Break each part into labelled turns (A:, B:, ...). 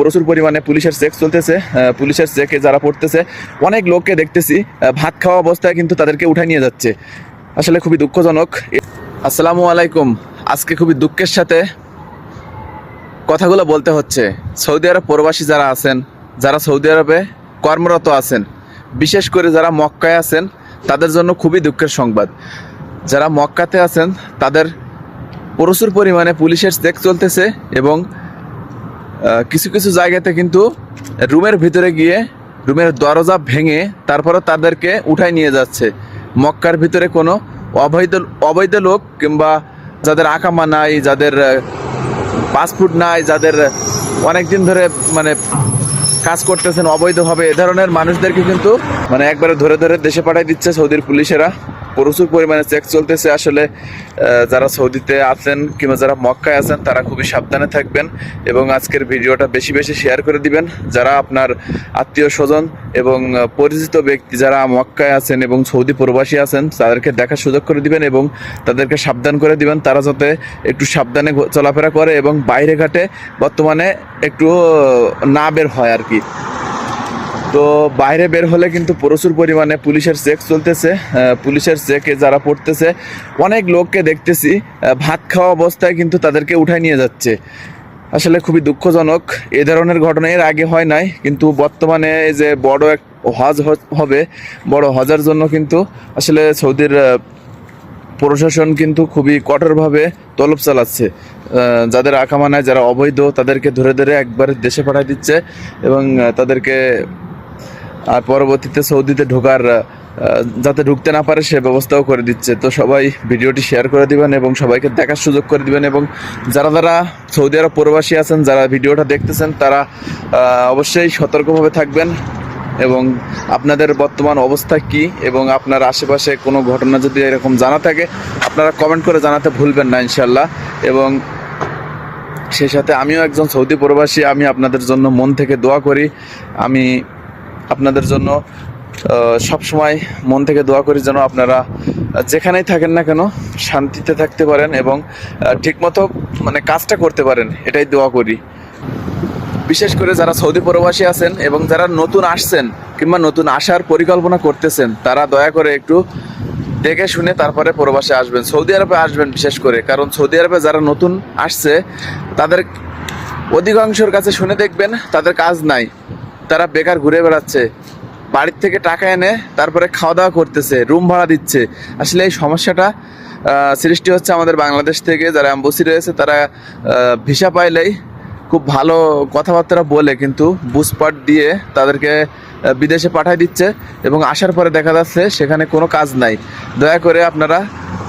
A: প্রচুর পরিমাণে পুলিশের চেক চলতেছে। পুলিশের চেকে যারা পড়তেছে, অনেক লোককে দেখতেছি ভাত খাওয়া অবস্থায় কিন্তু তাদেরকে উঠাই নিয়ে যাচ্ছে। আসলে খুবই দুঃখজনক। আসসালামু আলাইকুম। আজকে খুবই দুঃখের সাথে কথাগুলো বলতে হচ্ছে। সৌদি আরব প্রবাসী যারা আছেন, যারা সৌদি আরবে কর্মরত আছেন, বিশেষ করে যারা মক্কায় আছেন, তাদের জন্য খুবই দুঃখের সংবাদ। যারা মক্কাতে আছেন তাদের প্রচুর পরিমাণে পুলিশের চেক চলতেছে এবং কিছু কিছু জায়গাতে কিন্তু রুমের ভিতরে গিয়ে রুমের দরজা ভেঙে তারপরে তাদেরকে উঠাই নিয়ে যাচ্ছে। মক্কার ভিতরে কোনো অবৈধ লোক কিংবা যাদের আকামা নাই, যাদের পাসপোর্ট নাই, যাদের অনেক দিন ধরে কাজ করতেছেন অবৈধভাবে, এ ধরনের মানুষদেরকে কিন্তু একবারে ধরে ধরে দেশে পাঠিয়ে দিচ্ছে সৌদির পুলিশেরা। প্রচুর পরিমাণে চেক চলতেছে। আসলে যারা সৌদিতে আছেন কিংবা যারা মক্কায় আছেন তারা খুবই সাবধানে থাকবেন এবং আজকের ভিডিওটা বেশি বেশি শেয়ার করে দিবেন। যারা আপনার আত্মীয় স্বজন এবং পরিচিত ব্যক্তি যারা মক্কায় আছেন এবং সৌদি প্রবাসী আছেন তাদেরকে দেখার সুযোগ করে দিবেন এবং তাদেরকে সাবধান করে দিবেন, তারা যাতে একটু সাবধানে চলাফেরা করে এবং বাইরে ঘাটে বর্তমানে একটু না বের হয় আর কি। তো বাইরে বের হলে কিন্তু প্রচুর পরিমাণে পুলিশের চেক চলতেছে। পুলিশের চেকে যারা পড়তেছে, অনেক লোককে দেখতেছি ভাত খাওয়া অবস্থায় কিন্তু তাদেরকে উঠাই নিয়ে যাচ্ছে। আসলে খুবই দুঃখজনক। এ ধরনের ঘটনা এর আগে হয় নাই, কিন্তু বর্তমানে যে বড় এক হজ হবে, বড় হজের জন্য কিন্তু আসলে সৌদির প্রশাসন কিন্তু খুবই কঠোরভাবে তলব চালাচ্ছে। যাদের আকামা নাই, যারা অবৈধ, তাদেরকে ধরে ধরে একবারে দেশে পাঠিয়ে দিচ্ছে এবং তাদেরকে আর পরবর্তীতে সৌদিতে যাতে ঢুকতে না পারে সে ব্যবস্থাও করে দিচ্ছে। তো সবাই ভিডিওটি শেয়ার করে দিবেন এবং সবাইকে দেখার সুযোগ করে দিবেন এবং যারা যারা সৌদি আরব প্রবাসী আছেন, যারা ভিডিওটা দেখতেছেন, তারা অবশ্যই সতর্কভাবে থাকবেন এবং আপনাদের বর্তমান অবস্থা কি এবং আপনার আশেপাশে কোনো ঘটনা যদি এরকম জানা থাকে আপনারা কমেন্ট করে জানাতে ভুলবেন না ইনশাল্লাহ। এবং সেই সাথে আমিও একজন সৌদি প্রবাসী, আমি আপনাদের জন্য মন থেকে দোয়া করি। আমি আপনাদের জন্য সব সময় মন থেকে দোয়া করি যেন আপনারা যেখানেই থাকেন না কেন শান্তিতে থাকতে পারেন এবং ঠিকমতো কাজটা করতে পারেন, এটাই দোয়া করি। বিশেষ করে যারা সৌদি প্রবাসী আছেন এবং যারা নতুন আসছেন কিংবা নতুন আসার পরিকল্পনা করতেছেন, তারা দয়া করে একটু দেখে শুনে তারপরে প্রবাসে আসবেন, সৌদি আরবে আসবেন বিশেষ করে। কারণ সৌদি আরবে যারা নতুন আসছে তাদের অধিকাংশের কাছে শুনে দেখবেন তাদের কাজ নাই, তারা বেকার ঘুরে বেড়াচ্ছে, বাড়ির থেকে টাকা এনে তারপরে খাওয়া দাওয়া করতেছে, রুম ভাড়া দিচ্ছে। আসলে এই সমস্যাটা সৃষ্টি হচ্ছে আমাদের বাংলাদেশ থেকে। যারা এম্বাসি রয়েছে তারা ভিসা পাইলেই খুব ভালো কথাবার্তা বলে কিন্তু বুঝপাট দিয়ে তাদেরকে বিদেশে পাঠিয়ে দিচ্ছে এবং আসার পরে দেখা যাচ্ছে সেখানে কোনো কাজ নাই। দয়া করে আপনারা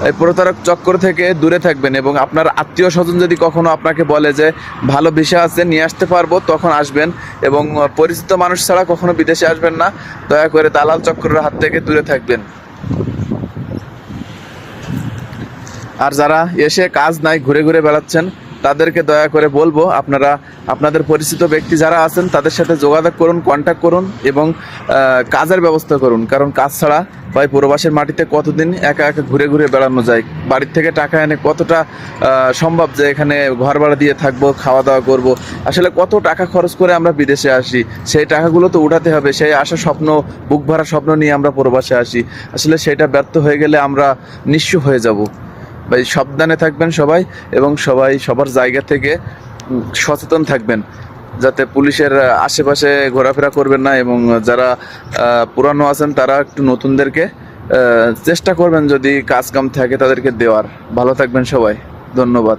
A: এই প্রতারক চক্কর থেকে দূরে থাকবেন এবং আপনার আত্মীয় স্বজন যদি কখনো আপনাকে বলে যে ভালো ভিসা আছে নিয়ে আসতে পারবো, তখন আসবেন এবং পরিচিত মানুষ ছাড়া কখনো বিদেশে আসবেন না। দয়া করে দালাল চক্রের হাত থেকে দূরে থাকবেন। আর যারা এসে কাজ নাই ঘুরে ঘুরে বেড়াচ্ছেন তাদেরকে দয়া করে বলবো আপনারা আপনাদের পরিচিত ব্যক্তি যারা আছেন তাদের সাথে যোগাযোগ করুন, কন্ট্যাক্ট করুন এবং কাজের ব্যবস্থা করুন। কারণ কাজ ছাড়া ভাই প্রবাসের মাটিতে কতদিন একা একা ঘুরে ঘুরে বেড়ানো যায়? বাড়ির থেকে টাকা এনে কতটা সম্ভব যে এখানে ঘর ভাড়া দিয়ে থাকবো, খাওয়া দাওয়া করব? আসলে কত টাকা খরচ করে আমরা বিদেশে আসি, সেই টাকাগুলো তো উঠাতে হবে। সেই আশা স্বপ্ন, বুক ভরা স্বপ্ন নিয়ে আমরা প্রবাসে আসি, আসলে সেটা ব্যর্থ হয়ে গেলে আমরা নিঃস্ব হয়ে যাব। ভাই সাবধানে থাকবেন সবাই এবং সবাই সবার জায়গা থেকে সচেতন থাকবেন যাতে পুলিশের আশেপাশে ঘোরাফেরা করবেন না। এবং যারা পুরানো আছেন তারা একটু নতুনদেরকে চেষ্টা করবেন যদি কাজ কাম থাকে তাদেরকে দেওয়ার। ভালো থাকবেন সবাই, ধন্যবাদ।